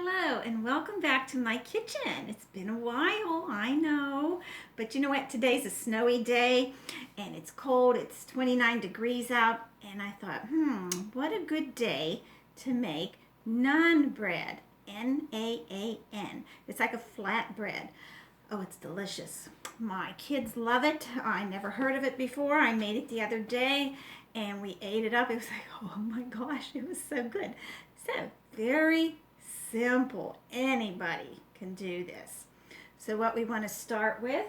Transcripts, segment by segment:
Hello and welcome back to my kitchen. It's been a while, I know, but you know what? Today's a snowy day and it's cold. It's 29 degrees out and I thought, what a good day to make naan bread. N-A-A-N. It's like a flat bread. Oh, it's delicious. My kids love it. I never heard of it before. I made it the other day and we ate it up. It was like, oh my gosh, it was so good. So, very simple. Anybody can do this. So what we want to start with,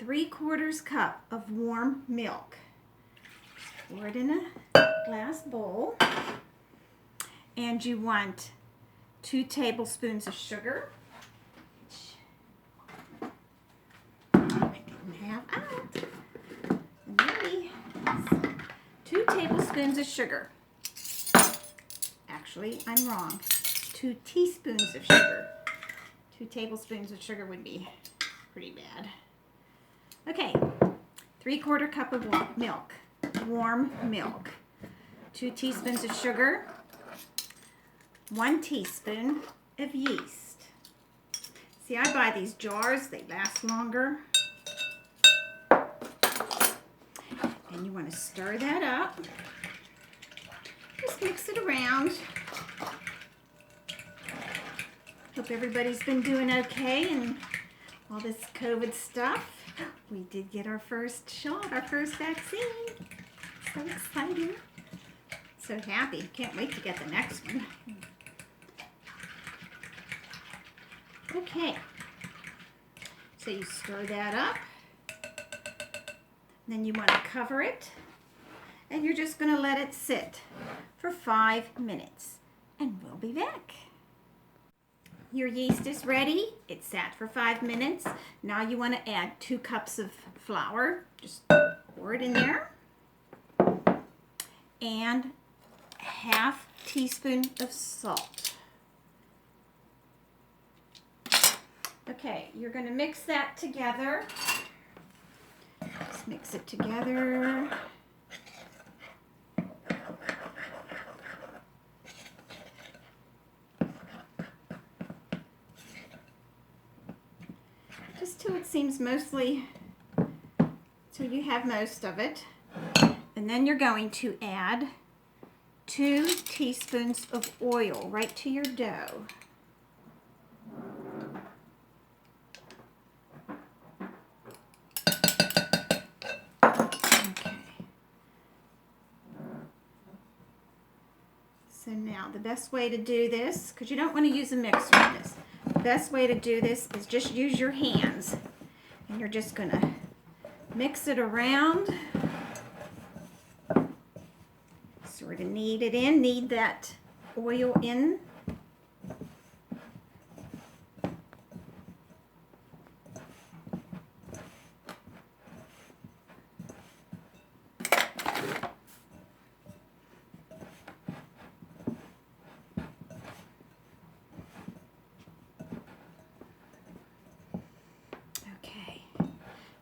3/4 cup of warm milk. Pour it in a glass bowl. And you want 2 tablespoons of sugar. And maybe 2 tablespoons of sugar. Actually, I'm wrong. 2 teaspoons of sugar. 2 tablespoons of sugar would be pretty bad. Okay, 3/4 cup of milk, warm milk. 2 teaspoons of sugar. 1 teaspoon of yeast. See, I buy these jars, they last longer. And you want to stir that up. Just mix it around. Hope everybody's been doing okay and all this COVID stuff. We did get our first shot, our first vaccine. So exciting. So happy. Can't wait to get the next one. Okay. So you stir that up. Then you want to cover it. And you're just going to let it sit for 5 minutes. And we'll be back. Your yeast is ready. It sat for 5 minutes. Now you want to add 2 cups of flour. Just pour it in there. And 1/2 teaspoon of salt. Okay, you're going to mix that together. Just mix it together. Just till it seems mostly, till you have most of it. And then you're going to add 2 teaspoons of oil right to your dough. Okay. So now the best way to do this, because you don't want to use a mixer with this. The best way to do this is just use your hands. And you're just going to mix it around. Sort of knead it in, knead that oil in.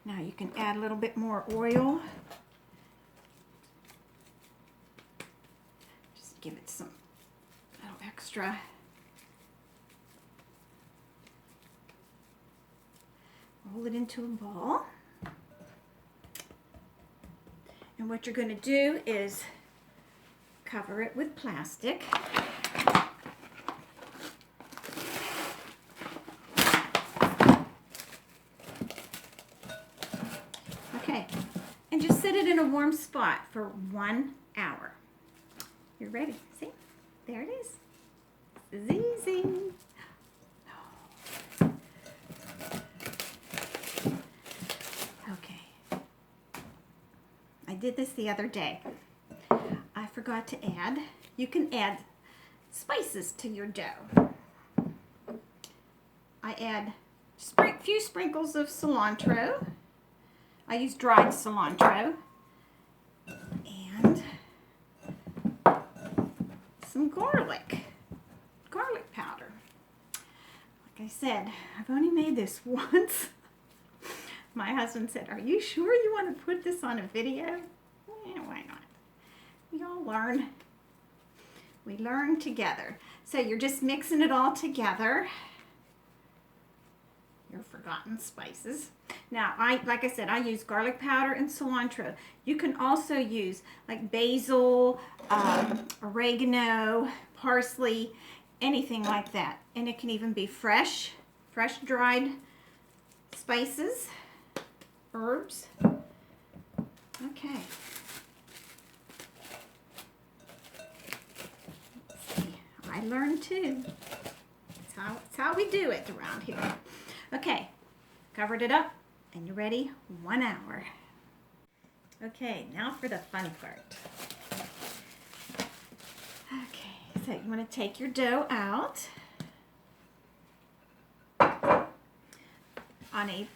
Now you can add a little bit more oil. Just give it some little extra. Roll it into a ball. And what you're going to do is cover it with plastic. And just set it in a warm spot for 1 hour. You're ready. See? There it is. This is easy. Okay. I did this the other day. I forgot to add. You can add spices to your dough. I add a few sprinkles of cilantro. I use dried cilantro and some garlic powder. Like I said, I've only made this once. My husband said, "Are you sure you want to put this on a video?" Yeah, why not? We all learn. We learn together. So you're just mixing it all together. Your forgotten spices. Now, like I said, I use garlic powder and cilantro. You can also use like basil, oregano, parsley, anything like that. And it can even be fresh dried spices, herbs. Okay. I learned too. It's how we do it around here. Okay, covered it up and you're ready 1 hour. Okay, now for the fun part. Okay, so you want to take your dough out on a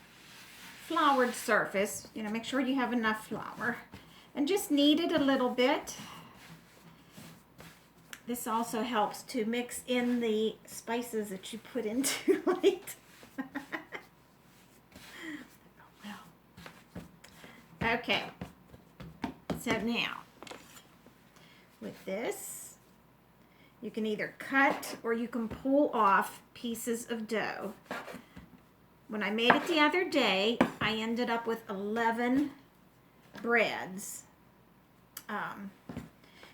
floured surface. You know, make sure you have enough flour and just knead it a little bit. This also helps to mix in the spices that you put into it. Okay, so now with this, you can either cut or you can pull off pieces of dough. When I made it the other day, I ended up with 11 breads.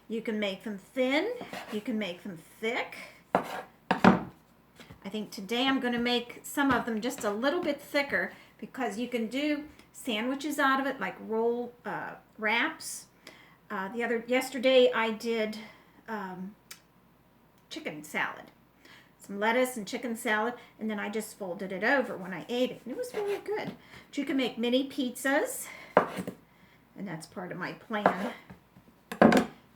You can make them thin, you can make them thick. I think today I'm going to make some of them just a little bit thicker because you can do sandwiches out of it, like roll wraps. Yesterday I did chicken salad, some lettuce and chicken salad, and then I just folded it over when I ate it, and it was really good. But you can make mini pizzas, and that's part of my plan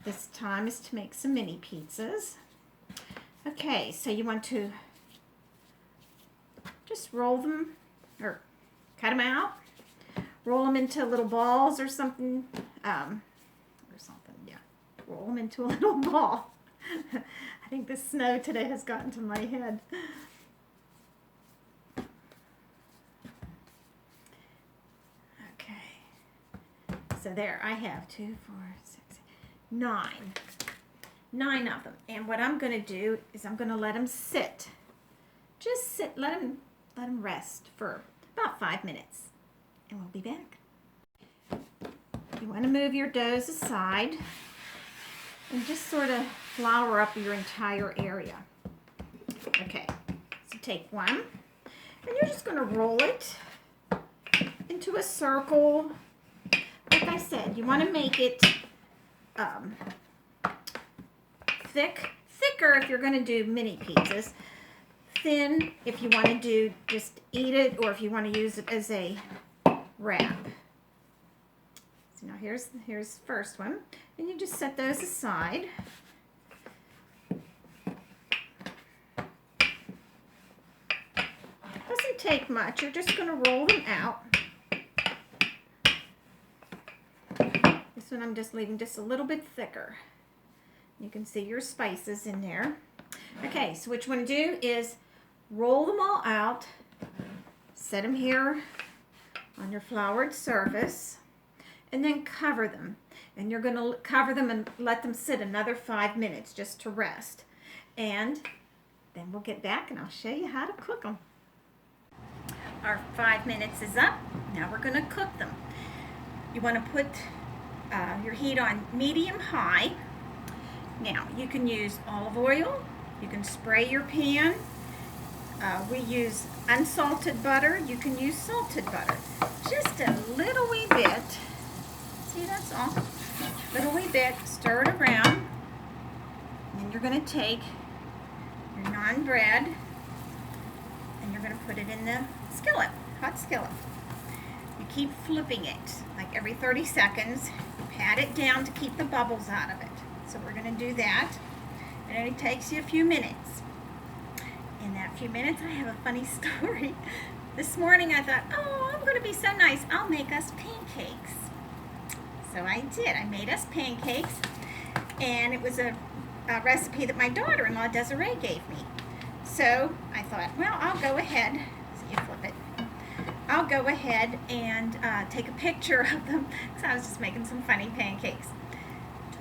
this time, is to make some mini pizzas. Okay, so you want to just roll them or cut them out. Roll them into little balls or something. Yeah. Roll them into a little ball. I think the snow today has gotten to my head. Okay. So there, I have 2, 4, 6, 9. 9 of them. And what I'm going to do is I'm going to let them sit. Just sit, let them rest for about 5 minutes. And we'll be back. You want to move your doughs aside and just sort of flour up your entire area. Okay, so take one and you're just going to roll it into a circle. Like I said, you want to make it thicker if you're going to do mini pizzas. Thin if you want to do just eat it, or if you want to use it as a wrap. So now here's the first one, and you just set those aside. Doesn't take much. You're just going to roll them out. This one I'm just leaving just a little bit thicker. You can see your spices in there. Okay, so what you want to do is roll them all out, set them here on your floured surface, and then cover them. And you're going to cover them and let them sit another 5 minutes just to rest. And then we'll get back and I'll show you how to cook them. Our 5 minutes is up. Now we're going to cook them. You want to put your heat on medium-high. Now you can use olive oil. You can spray your pan. We use unsalted butter. You can use salted butter. Just a little wee bit. See, that's all. Little wee bit. Stir it around. And you're going to take your naan bread and you're going to put it in the skillet, hot skillet. You keep flipping it like every 30 seconds. You pat it down to keep the bubbles out of it. So we're going to do that. And it takes you a few minutes. In that few minutes, I have a funny story. This morning I thought, oh, I'm going to be so nice. I'll make us pancakes. So I did. I made us pancakes. And it was a recipe that my daughter-in-law, Desiree, gave me. So I thought, well, I'll go ahead. So you flip it. I'll go ahead and take a picture of them because I was just making some funny pancakes.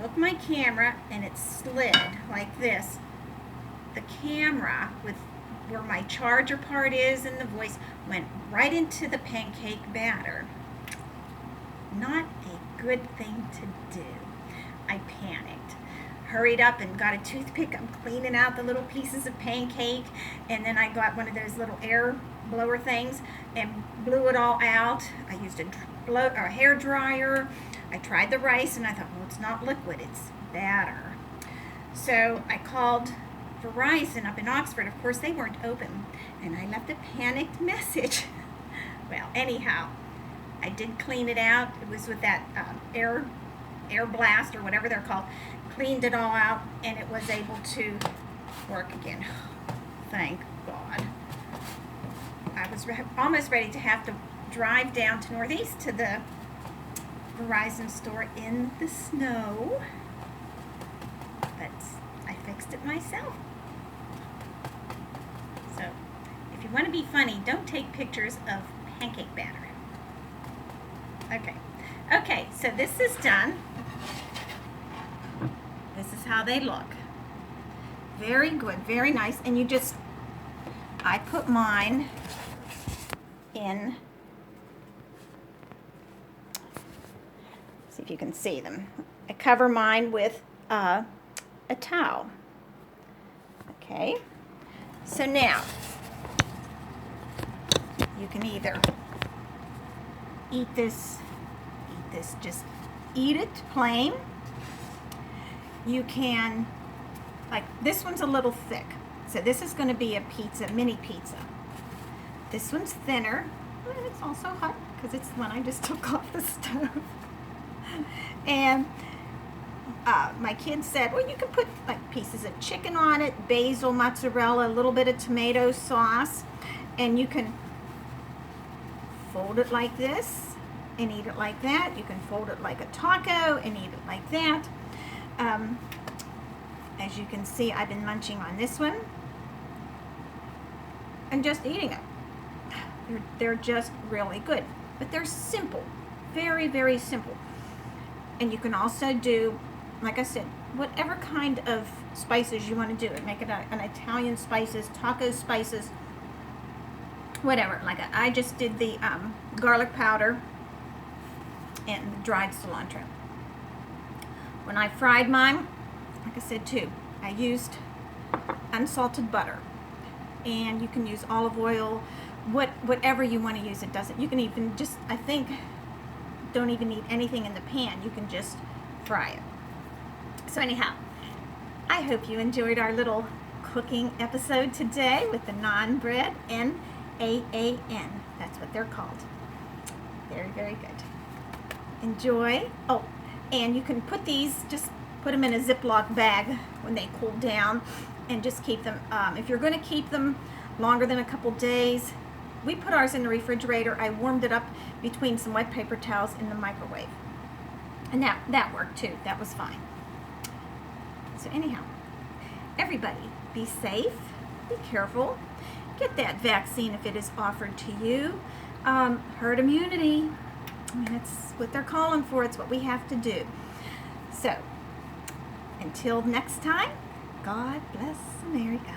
took my camera and it slid like this. The camera with where my charger part is and the voice went right into the pancake batter. Not a good thing to do. I panicked. Hurried up and got a toothpick. I'm cleaning out the little pieces of pancake, and then I got one of those little air blower things and blew it all out. I used a hair dryer. I tried the rice and I thought, well, it's not liquid, it's batter. So I called Verizon up in Oxford. Of course, they weren't open, and I left a panicked message. Well, anyhow, I did clean it out. It was with that air blast or whatever they're called. Cleaned it all out, and it was able to work again. Thank God. I was almost ready to have to drive down to Northeast to the Verizon store in the snow, but I fixed it myself. So, if you want to be funny, don't take pictures of pancake batter. Okay, so this is done. This is how they look. Very good, very nice. And I put mine in, see if you can see them. I cover mine with a towel. Okay, so now you can either eat this, just eat it plain. You can, like, this one's a little thick, so this is going to be a mini pizza. This one's thinner, but it's also hot because it's the one I just took off the stove. And my kids said, well, you can put like pieces of chicken on it, basil, mozzarella, a little bit of tomato sauce, and you can fold it like this and eat it like that. You can fold it like a taco and eat it like that. As you can see, I've been munching on this one and just eating it. They're just really good, but they're simple, very, very simple. And you can also do, like I said, whatever kind of spices you want to do it. Make it an Italian spices, taco spices, whatever. Like I just did the garlic powder and the dried cilantro. When I fried mine, like I said too, I used unsalted butter, and you can use olive oil, whatever you want to use. It doesn't. You can even just, I think, don't even need anything in the pan. You can just fry it. So anyhow, I hope you enjoyed our little cooking episode today with the naan bread, N-A-A-N. That's what they're called. Very, very good. Enjoy. Oh, and you can put these, just put them in a Ziploc bag when they cool down, and just keep them. If you're going to keep them longer than a couple days, we put ours in the refrigerator. I warmed it up between some wet paper towels in the microwave, and that worked too. That was fine. So anyhow, everybody, be safe, be careful, get that vaccine if it is offered to you. Herd immunity. I mean, it's what they're calling for. It's what we have to do. So, until next time, God bless America.